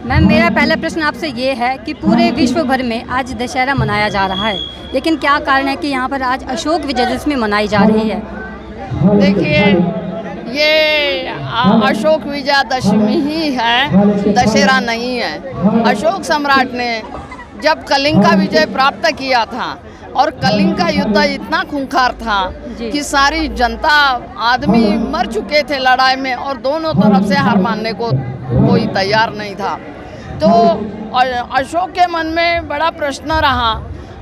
Ma'am, मेरा पहला प्रश्न आपसे ये है कि पूरे विश्व भर में आज दशहरा मनाया जा रहा है, लेकिन क्या कारण है कि यहाँ पर आज अशोक विजयदशमी मनाई जा रही है? देखिए, ये अशोक विजयदशमी ही है, दशहरा नहीं है। अशोक सम्राट ने जब कलिंग का विजय प्राप्त किया था और कलिंग का युद्ध इतना खूंखार था कि सारी जनता, आदमी मर चुके थे लड़ाई में और दोनों तरफ से हार मानने को कोई तैयार नहीं था। तो अशोक के मन में बड़ा प्रश्न रहा।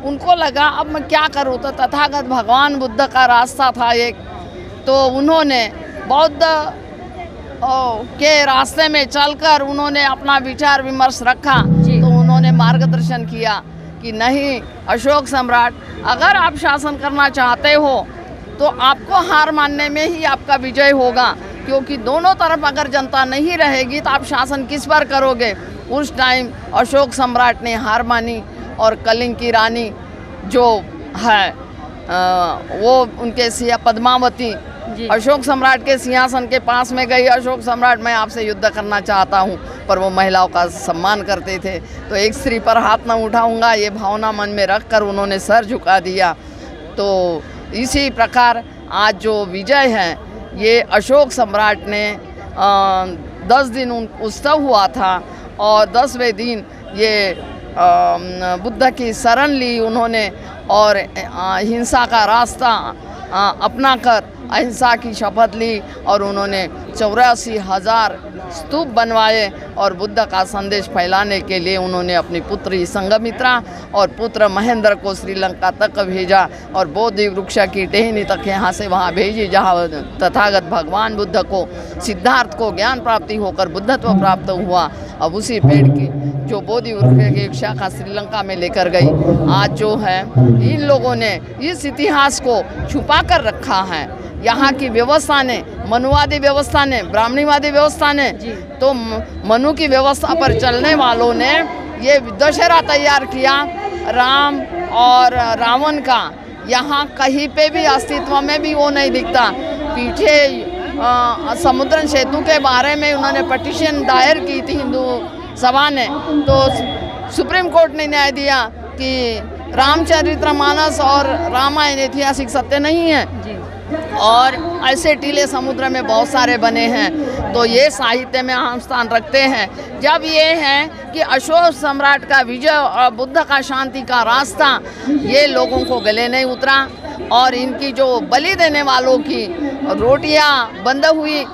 उनको लगा अब मैं क्या करूँ, तो तथागत भगवान बुद्ध का रास्ता था एक, तो उन्होंने बौद्ध के रास्ते में चलकर उन्होंने अपना विचार विमर्श रखा। तो उन्होंने मार्गदर्शन किया कि नहीं अशोक सम्राट, अगर आप शासन करना चाहते हो तो आपको हार मानने में ही आपका विजय होगा, क्योंकि दोनों तरफ अगर जनता नहीं रहेगी तो आप शासन किस पर करोगे। उस टाइम अशोक सम्राट ने हार मानी और कलिंग की रानी जो है वो उनके सिया पद्मावती अशोक सम्राट के सिंहासन के पास में गई। अशोक सम्राट, मैं आपसे युद्ध करना चाहता हूँ, पर वो महिलाओं का सम्मान करते थे, तो एक स्त्री पर हाथ न उठाऊंगा, ये भावना मन में रख कर उन्होंने सर झुका दिया। तो इसी प्रकार आज जो विजय है ये अशोक सम्राट ने 10 दिन उत्सव हुआ था और 10वें दिन ये बुद्ध की शरण ली उन्होंने और हिंसा का रास्ता अपनाकर अहिंसा की शपथ ली और उन्होंने 84,000 स्तूप बनवाए और बुद्ध का संदेश फैलाने के लिए उन्होंने अपनी पुत्री संघमित्रा और पुत्र महेंद्र को श्रीलंका तक भेजा और बोधि वृक्ष की टहनी तक यहाँ से वहाँ भेजी, जहाँ तथागत भगवान बुद्ध को, सिद्धार्थ को ज्ञान प्राप्ति होकर बुद्धत्व प्राप्त हुआ। अब उसी पेड़ की जो बोधि वृक्ष की शाखा श्रीलंका में लेकर गई। आज जो है इन लोगों ने इस इतिहास को छुपा कर रखा है। यहाँ की व्यवस्था ने, मनुवादी व्यवस्था ने, ब्राह्मणीवादी व्यवस्था ने, तो मनु की व्यवस्था पर चलने वालों ने ये दशहरा तैयार किया राम और रावण का। यहाँ कहीं पे भी अस्तित्व में भी वो नहीं दिखता। पीछे समुद्र सेतु के बारे में उन्होंने पटिशन दायर की थी हिंदू सभा ने, तो सुप्रीम कोर्ट ने न्याय दिया कि रामचरितमानस और रामायण ऐतिहासिक सत्य नहीं है और ऐसे टीले समुद्र में बहुत सारे बने हैं, तो ये साहित्य में अहम स्थान रखते हैं। जब ये है कि अशोक सम्राट का विजय और बुद्ध का शांति का रास्ता ये लोगों को गले नहीं उतरा और इनकी जो बलि देने वालों की रोटियां बंद हुई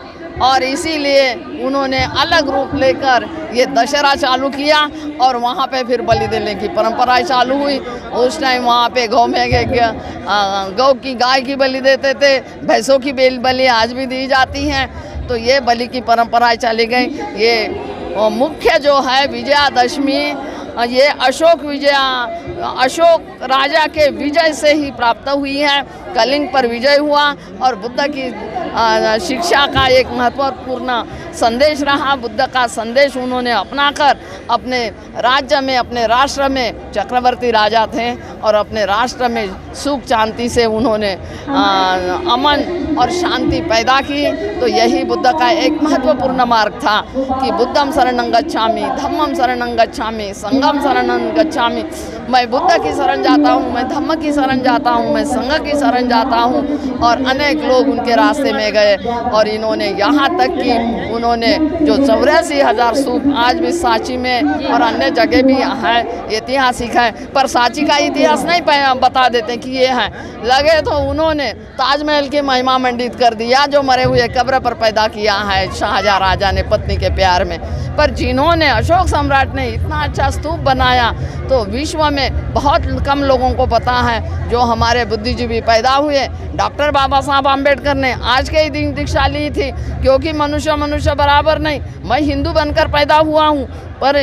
और इसीलिए उन्होंने अलग रूप लेकर ये दशहरा चालू किया और वहाँ पे फिर बलि देने की परंपराएं चालू हुई। उस टाइम वहाँ पे गौ की गाय की बलि देते थे, भैंसों की बलि आज भी दी जाती हैं, तो ये बलि की परंपराएं चली गई। ये मुख्य जो है विजयादशमी ये अशोक राजा के विजय से ही प्राप्त हुई है। कलिंग पर विजय हुआ और बुद्ध की शिक्षा का एक महत्वपूर्ण संदेश रहा। बुद्ध का संदेश उन्होंने अपनाकर अपने राज्य में, अपने राष्ट्र में चक्रवर्ती राजा थे और अपने राष्ट्र में सुख शांति से उन्होंने अमन और शांति पैदा की। तो यही बुद्ध का एक महत्वपूर्ण मार्ग था कि बुद्धम शरणं गच्छामि, धम्मम शरणं गच्छामि, संघम शरणं गच्छामि। मैं बुद्ध की शरण जाता हूँ, मैं धम्म की शरण जाता हूँ, मैं संघ की शरण जाता हूँ। और अनेक लोग उनके रास्ते में गए और इन्होंने यहाँ तक कि उन्होंने जो 84,000 स्तूप आज भी सांची में और अन्य जगह भी है, ऐतिहासिक है, पर सांची का इतिहास नहीं बता देते कि ये है। लगे तो उन्होंने ताजमहल की महिमा मंडित कर दिया जो मरे हुए कब्र पर पैदा किया है शाहजहाँ राजा ने पत्नी के प्यार में। पर जिन्होंने अशोक सम्राट ने इतना अच्छा स्तूप बनाया तो विश्व में बहुत कम लोगों को पता है। जो हमारे बुद्धिजीवी पैदा हुए, डॉक्टर बाबा साहब आम्बेडकर ने आज के ही दिन दीक्षा ली थी, क्योंकि मनुष्य बराबर नहीं। मैं हिंदू बनकर पैदा हुआ हूँ, पर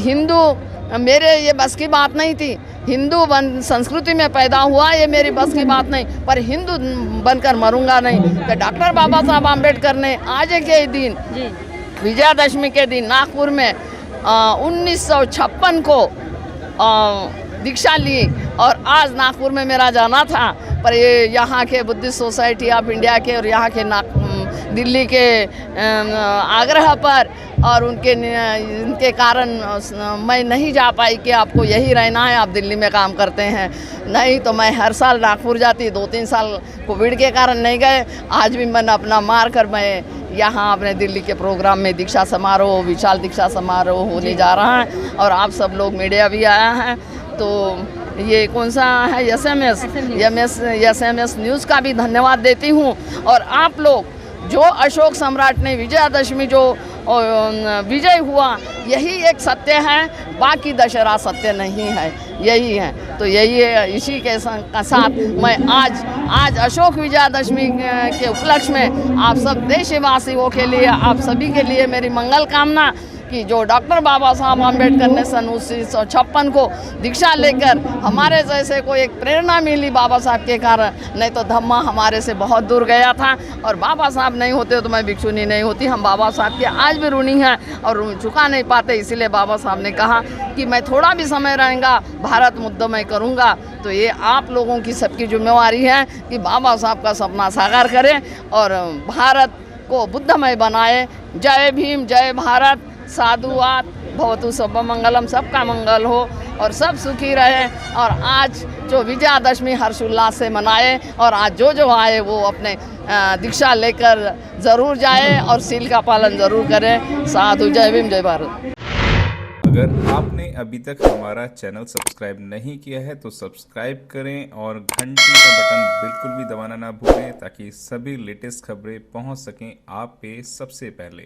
हिंदू मेरे ये बस की बात नहीं थी। हिंदू संस्कृति में पैदा हुआ ये मेरी बस की बात नहीं, पर हिंदू बनकर मरूंगा नहीं। तो डॉक्टर बाबा साहब आम्बेडकर ने आज के दिन विजयादशमी के दिन नागपुर में 1956 को दीक्षा ली और आज नागपुर में मेरा जाना था, पर ये यहाँ के बुद्धिस्ट सोसाइटी ऑफ इंडिया के और यहाँ के दिल्ली के आग्रह पर और इनके कारण मैं नहीं जा पाई कि आपको यही रहना है, आप दिल्ली में काम करते हैं। नहीं तो मैं हर साल नागपुर जाती, 2-3 साल कोविड के कारण नहीं गए। आज भी मन अपना मार कर मैं यहाँ अपने दिल्ली के प्रोग्राम में दीक्षा समारोह, विशाल दीक्षा समारोह होने जा रहा है और आप सब लोग मीडिया भी आया है। तो ये कौन सा है एसएमएस न्यूज़ का भी धन्यवाद देती हूँ। और आप लोग जो अशोक सम्राट ने विजयादशमी जो विजय हुआ, यही एक सत्य है, बाकी दशहरा सत्य नहीं है, यही है। तो यही है, इसी के साथ मैं आज अशोक विजयादशमी के उपलक्ष्य में आप सब देशवासियों के लिए, आप सभी के लिए मेरी मंगल कामना कि जो डॉक्टर बाबा साहब आम्बेडकर ने सन 1956 को दीक्षा लेकर हमारे जैसे को एक प्रेरणा मिली बाबा साहब के कारण, नहीं तो धम्मा हमारे से बहुत दूर गया था। और बाबा साहब नहीं होते तो मैं भिक्षुनी नहीं होती। हम बाबा साहब के आज भी ऋणी हैं और चुका नहीं पाते। इसीलिए बाबा साहब ने कहा कि मैं थोड़ा भी समय रहेगा भारत मुद्दा मैं करूँगा। तो ये आप लोगों की सबकी जिम्मेवारी है कि बाबा साहब का सपना साकार करें और भारत को बुद्धमय बनाए। जय भीम, जय भारत, साधुवाद भवतु सब मंगलम, सबका मंगल हो और सब सुखी रहे। और आज जो विजयादशमी हर्षोल्लास से मनाए और आज जो आए वो अपने दीक्षा लेकर ज़रूर जाए और सील का पालन ज़रूर करें। साधु, जय भीम, जय भारत। अगर आपने अभी तक हमारा चैनल सब्सक्राइब नहीं किया है तो सब्सक्राइब करें और घंटी का बटन बिल्कुल भी दबाना ना भूलें ताकि सभी लेटेस्ट खबरें पहुंच सकें आप पे सबसे पहले।